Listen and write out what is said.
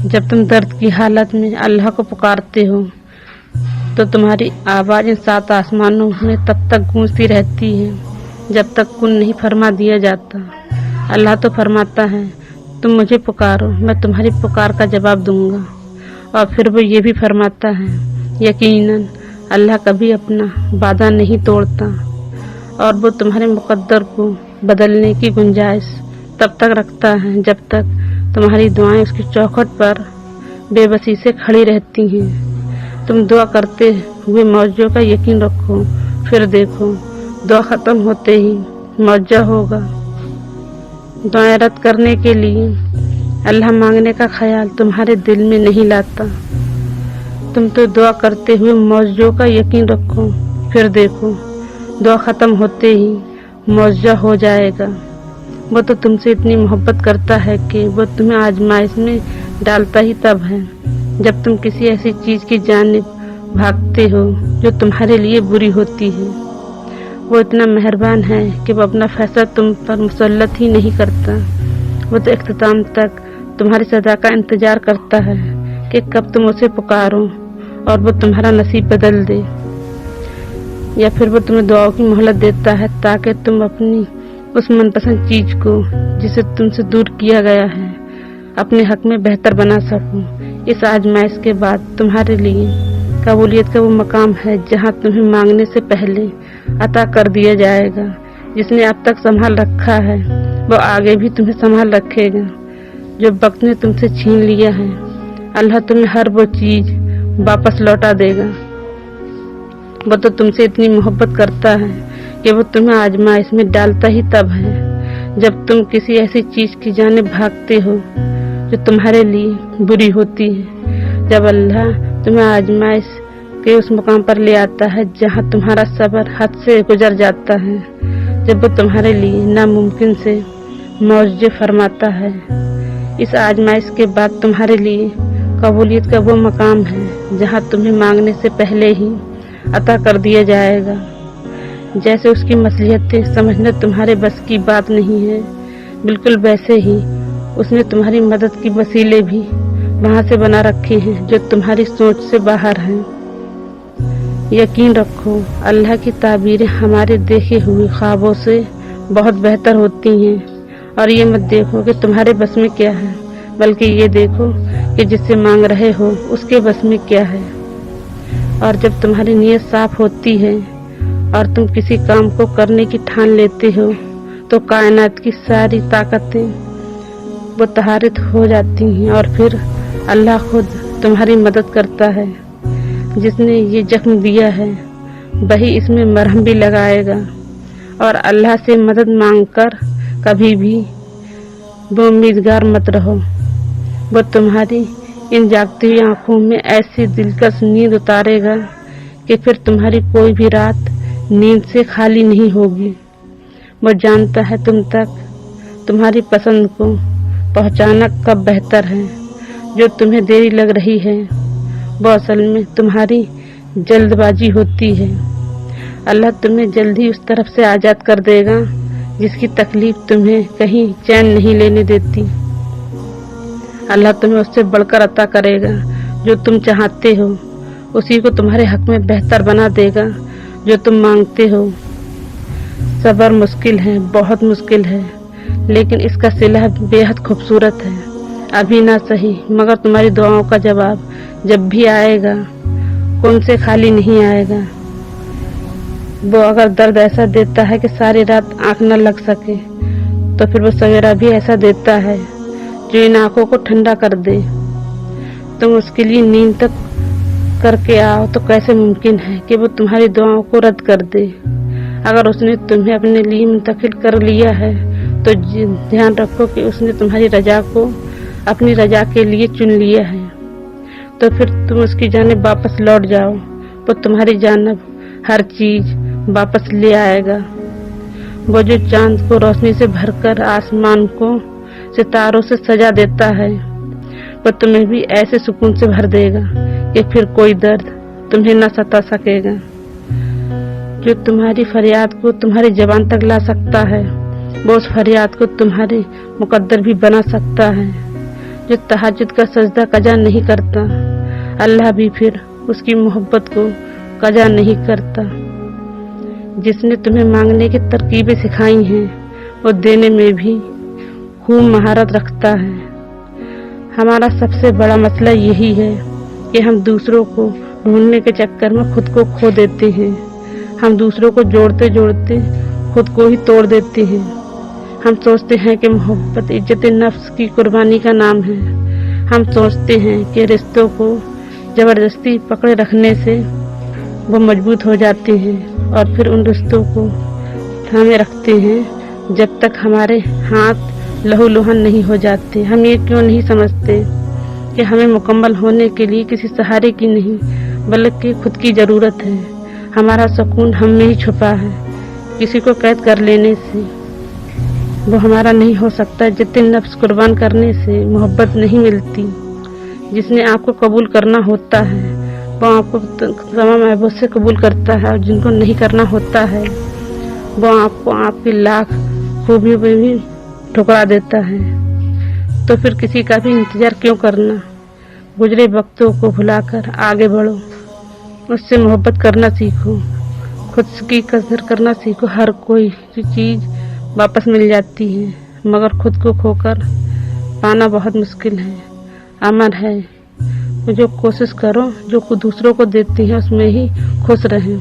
जब तुम दर्द की हालत में अल्लाह को पुकारते हो तो तुम्हारी आवाज़ इन 7 आसमानों में तब तक गूंजती रहती है जब तक कुन नहीं फरमा दिया जाता। अल्लाह तो फरमाता है, तुम मुझे पुकारो, मैं तुम्हारी पुकार का जवाब दूंगा। और फिर वो ये भी फरमाता है, यकीनन अल्लाह कभी अपना वादा नहीं तोड़ता और वो तुम्हारे मुकद्दर को बदलने की गुंजाइश तब तक रखता है जब तक तुम्हारी दुआएं उसकी चौखट पर बेबसी से खड़ी रहती हैं। तुम दुआ करते हुए मौजों का यकीन रखो, फिर देखो दुआ ख़त्म होते ही मौजा होगा। दुआएं रद्द करने के लिए अल्लाह मांगने का ख्याल तुम्हारे दिल में नहीं लाता। तुम तो दुआ करते हुए मौजों का यकीन रखो, फिर देखो दुआ ख़त्म होते ही मौजा हो जाएगा। वो तो तुमसे इतनी मोहब्बत करता है कि वो तुम्हें आजमाइश में डालता ही तब है जब तुम किसी ऐसी चीज़ की जानिब भागते हो जो तुम्हारे लिए बुरी होती है। वो इतना मेहरबान है कि वो अपना फैसला तुम पर मुसल्लत ही नहीं करता। वो तो इख्तिताम तक तुम्हारी सदा का इंतज़ार करता है कि कब तुम उसे पुकारो और वो तुम्हारा नसीब बदल दे, या फिर वो तुम्हें दुआओं की मोहलत देता है ताकि तुम अपनी उस मनपसंद चीज को जिसे तुमसे दूर किया गया है अपने हक में बेहतर बना सको। इस आजमाइश के बाद तुम्हारे लिए कबूलियत का वो मकाम है जहाँ तुम्हें मांगने से पहले अता कर दिया जाएगा। जिसने अब तक संभाल रखा है वो आगे भी तुम्हें संभाल रखेगा। जो वक्त ने तुमसे छीन लिया है अल्लाह तुम्हें हर वो चीज वापस लौटा देगा। वो तो तुमसे इतनी मोहब्बत करता है कि वो तुम्हें आजमाइश में डालता ही तब है जब तुम किसी ऐसी चीज की जाने भागते हो जो तुम्हारे लिए बुरी होती है। जब अल्लाह तुम्हें आजमाइश के उस मुकाम पर ले आता है जहाँ तुम्हारा सब्र हद से गुजर जाता है, जब वो तुम्हारे लिए नामुमकिन से मौजे फरमाता है। इस आजमाइश के बाद तुम्हारे लिए कबूलियत का वो मकाम है जहाँ तुम्हें मांगने से पहले ही अता कर दिया जाएगा। जैसे उसकी मसलिहतें समझना तुम्हारे बस की बात नहीं है, बिल्कुल वैसे ही उसने तुम्हारी मदद की वसीले भी वहाँ से बना रखे हैं जो तुम्हारी सोच से बाहर हैं। यकीन रखो अल्लाह की ताबीरें हमारे देखे हुए ख्वाबों से बहुत बेहतर होती हैं। और ये मत देखो कि तुम्हारे बस में क्या है, बल्कि ये देखो कि जिससे मांग रहे हो उसके बस में क्या है। और जब तुम्हारी नीयत साफ होती है और तुम किसी काम को करने की ठान लेते हो तो कायनात की सारी ताकतें वो तहारित हो जाती हैं और फिर अल्लाह खुद तुम्हारी मदद करता है। जिसने ये जख्म दिया है वही इसमें मरहम भी लगाएगा। और अल्लाह से मदद मांगकर कभी भी बेउम्मीदगार मत रहो। वो तुम्हारी इन जागती हुई आंखों में ऐसी दिलकश नींद उतारेगा कि फिर तुम्हारी कोई भी रात नींद से खाली नहीं होगी। वो जानता है तुम तक तुम्हारी पसंद को पहुंचाना कब बेहतर है। जो तुम्हें देरी लग रही है वो असल में तुम्हारी जल्दबाजी होती है। अल्लाह तुम्हें जल्द ही उस तरफ से आज़ाद कर देगा जिसकी तकलीफ तुम्हें कहीं चैन नहीं लेने देती। अल्लाह तुम्हें उससे बढ़कर अता करेगा जो तुम चाहते हो, उसी को तुम्हारे हक में बेहतर बना देगा जो तुम मांगते हो। सब्र मुश्किल है, बहुत मुश्किल है, लेकिन इसका सिला बेहद खूबसूरत है। अभी ना सही मगर तुम्हारी दुआओं का जवाब जब भी आएगा कौन से खाली नहीं आएगा। वो अगर दर्द ऐसा देता है कि सारी रात आंख न लग सके तो फिर वो सवेरा भी ऐसा देता है जो इन आंखों को ठंडा कर दे। तुम उसके लिए नींद तक करके आओ तो कैसे मुमकिन है कि वो तुम्हारी दुआओं को रद्द कर दे। अगर उसने तुम्हें अपने लिए मुंतकिल कर लिया है तो ध्यान रखो कि उसने तुम्हारी रजा को अपनी रजा के लिए चुन लिया है। तो फिर तुम उसकी जानिब वापस लौट जाओ, वो तुम्हारी जानिब हर चीज वापस ले आएगा। वो जो चांद को रोशनी से भरकर आसमान को सितारों से सजा देता है वो तुम्हें भी ऐसे सुकून से भर देगा कि फिर कोई दर्द तुम्हें न सता सकेगा। जो तुम्हारी फरियाद को तुम्हारी ज़बान तक ला सकता है वो उस फरियाद को तुम्हारे मुकद्दर भी बना सकता है। जो तहज्जुद का सजदा कजा नहीं करता, अल्लाह भी फिर उसकी मोहब्बत को कजा नहीं करता। जिसने तुम्हें मांगने की तरकीबें सिखाई हैं, वो देने में भी खूब महारत रखता है। हमारा सबसे बड़ा मसला यही है कि हम दूसरों को ढूंढने के चक्कर में खुद को खो देते हैं। हम दूसरों को जोड़ते जोड़ते खुद को ही तोड़ देते हैं। हम सोचते हैं कि मोहब्बत इज्जत नफ्स की कुर्बानी का नाम है। हम सोचते हैं कि रिश्तों को ज़बरदस्ती पकड़े रखने से वो मजबूत हो जाते हैं और फिर उन रिश्तों को थामे रखते हैं जब तक हमारे हाथ लहूलुहान नहीं हो जाते। हम ये क्यों नहीं समझते कि हमें मुकम्मल होने के लिए किसी सहारे की नहीं बल्कि खुद की ज़रूरत है। हमारा सुकून हम में ही छुपा है। किसी को कैद कर लेने से वो हमारा नहीं हो सकता। जितने नफ्स कुर्बान करने से मोहब्बत नहीं मिलती। जिसने आपको कबूल करना होता है वो आपको तमाम महबूब से कबूल करता है, और जिनको नहीं करना होता है वो आपको आपकी लाख खूबियों में भी ठुकरा देता है। तो फिर किसी का भी इंतजार क्यों करना। गुजरे वक्तों को भुलाकर आगे बढ़ो, उससे मोहब्बत करना सीखो, खुद की कदर करना सीखो। हर कोई चीज़ वापस मिल जाती है, मगर खुद को खोकर पाना बहुत मुश्किल है। अमर है जो कोशिश करो, जो दूसरों को देती है उसमें ही खुश रहें।